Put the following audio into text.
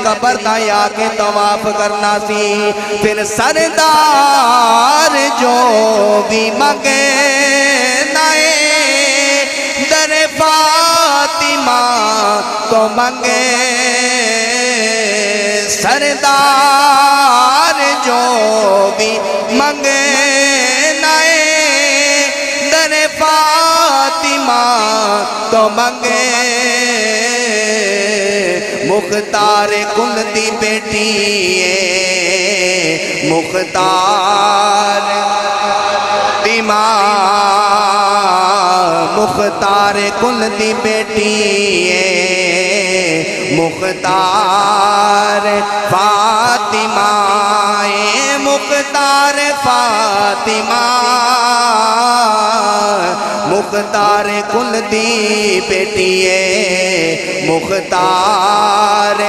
قبر دا یا کے طواف کرنا سی پھر سردار جو بھی منگے نائے در فاطمہ تو منگے سردار جو بھی منگے نائے در فاطمہ تو منگے مختار کل دی بیٹی ہے مختار دی ماں مختار کل دی بیٹی ہے مختار فاطمہ مختار فاطمہ مختار کل دی بیٹی ہے مختار